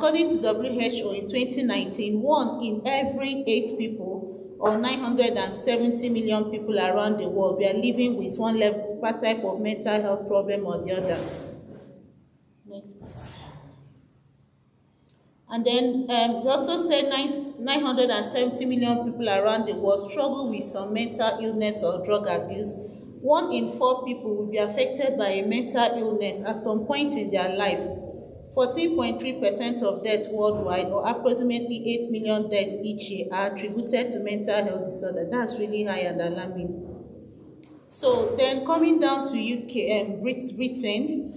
according to WHO in 2019, 1 in every 8 people, or 970 million people around the world, we are living with one type of mental health problem or the other. Next, please. And then he also said 970 million people around the world struggle with some mental illness or drug abuse. 1 in 4 people will be affected by a mental illness at some point in their life. 14.3% of deaths worldwide, or approximately 8 million deaths each year, are attributed to mental health disorder. That's really high and alarming. So then coming down to UK and Britain,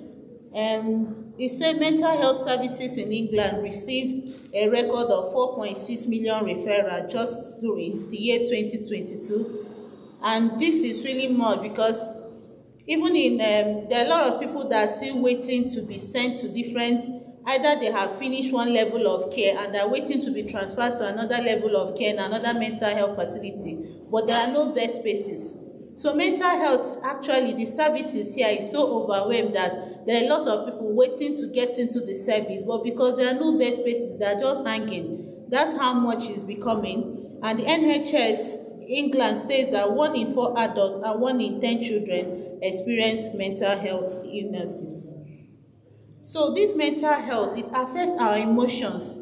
it said mental health services in England received a record of 4.6 million referrals just during the year 2022. And this is really more because even in, there are a lot of people that are still waiting to be sent to different, either they have finished one level of care and are waiting to be transferred to another level of care in another mental health facility, but there are no bed spaces. So mental health, actually, the services here is so overwhelmed that there are a lot of people waiting to get into the service, but because there are no bed spaces, they are just hanging. That's how much it's becoming. And the NHS England states that 1 in 4 adults and 1 in 10 children experience mental health illnesses. So this mental health, it affects our emotions.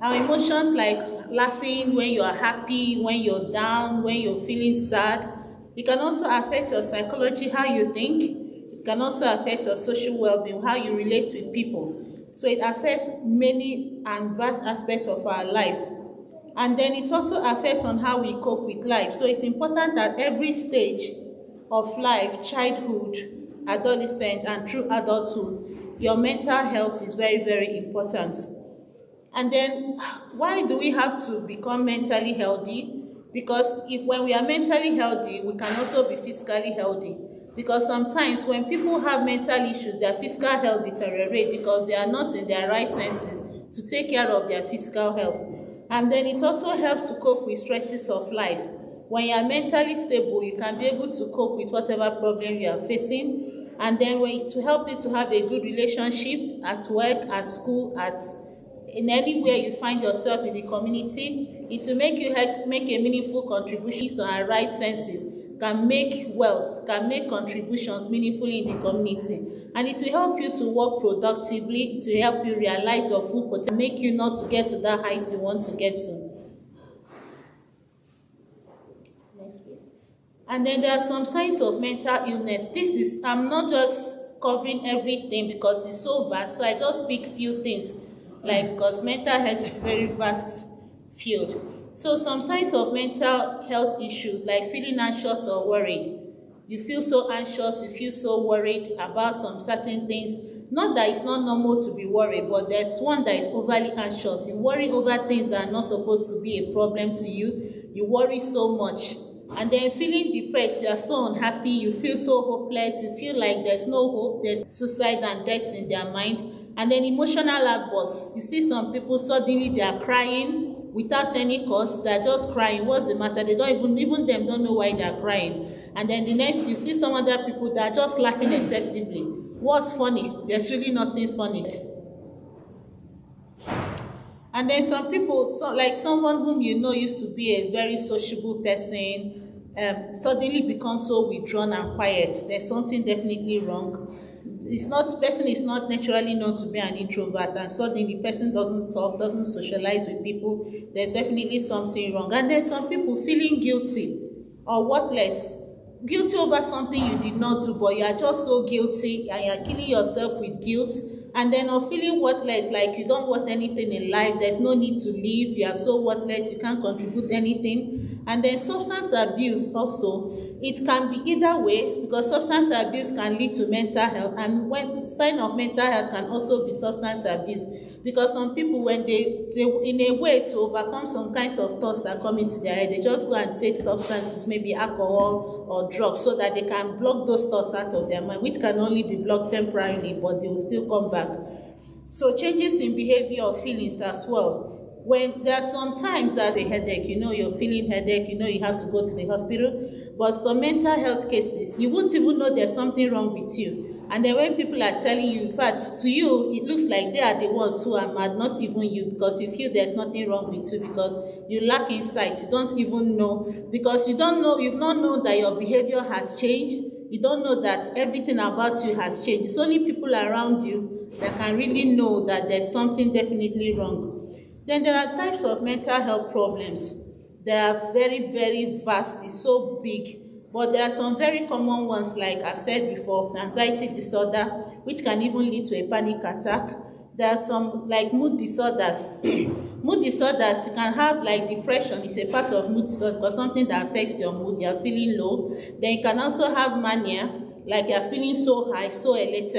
Our emotions like laughing when you are happy, when you're down, when you're feeling sad. It can also affect your psychology, how you think. It can also affect your social well-being, how you relate with people. So it affects many and vast aspects of our life. And then it also affects on how we cope with life. So it's important that every stage of life, childhood, adolescent, and through adulthood, your mental health is very, very important. And then why do we have to become mentally healthy? Because when we are mentally healthy, we can also be physically healthy. Because sometimes when people have mental issues, their physical health deteriorates because they are not in their right senses to take care of their physical health. And then it also helps to cope with stresses of life. When you are mentally stable, you can be able to cope with whatever problem you are facing. And then to help you to have a good relationship at work, at school, in anywhere you find yourself in the community. It will make you make a meaningful contribution to our right senses, can make wealth, can make contributions meaningfully in the community. And it will help you to work productively, it will help you realize your full potential, make you not to get to that height you want to get to. Next, please. And then there are some signs of mental illness. I'm not just covering everything because it's so vast, so I just pick few things, because mental health is a very vast field. So some signs of mental health issues, like feeling anxious or worried. You feel so anxious, you feel so worried about some certain things. Not that it's not normal to be worried, but there's one that is overly anxious. You worry over things that are not supposed to be a problem to you. You worry so much. And then feeling depressed, you are so unhappy, you feel so hopeless, you feel like there's no hope, there's suicide and deaths in their mind. And then emotional outbursts. You see some people suddenly they are crying without any cause, they're just crying. What's the matter? They don't even them don't know why they're crying. And then the next, you see some other people that are just laughing excessively. What's funny? There's really nothing funny. And then some people, like someone whom you know used to be a very sociable person, suddenly becomes so withdrawn and quiet. There's something definitely wrong. Person is not naturally known to be an introvert, and suddenly the person doesn't talk, doesn't socialize with people. There's definitely something wrong. And there's some people feeling guilty or worthless, guilty over something you did not do, but you are just so guilty and you're killing yourself with guilt. And then or feeling worthless, like you don't want anything in life, there's no need to live, you are so worthless, you can't contribute anything. And then substance abuse also, it can be either way, because substance abuse can lead to mental health, and when sign of mental health can also be substance abuse, because some people, when they in a way to overcome some kinds of thoughts that come into their head, they just go and take substances, maybe alcohol or drugs, so that they can block those thoughts out of their mind, which can only be blocked temporarily, but they will still come back. So changes in behavior or feelings as well. When there are some times that a headache, you're feeling headache, you have to go to the hospital, but some mental health cases, you won't even know there's something wrong with you, And then when people are telling you, in fact, to you, it looks like they are the ones who are mad, not even you, because you feel there's nothing wrong with you, because you lack insight. You don't even know, because you don't know, you've not known that your behavior has changed. You don't know that everything about you has changed. It's only people around you that can really know that there's something definitely wrong. Then there are types of mental health problems. They are very, very vast. It's so big. But there are some very common ones, like I've said before, anxiety disorder, which can even lead to a panic attack. There are some like mood disorders. Mood disorders, you can have like depression. It's a part of mood disorder because something that affects your mood, you're feeling low. Then you can also have mania, like you're feeling so high, so elated.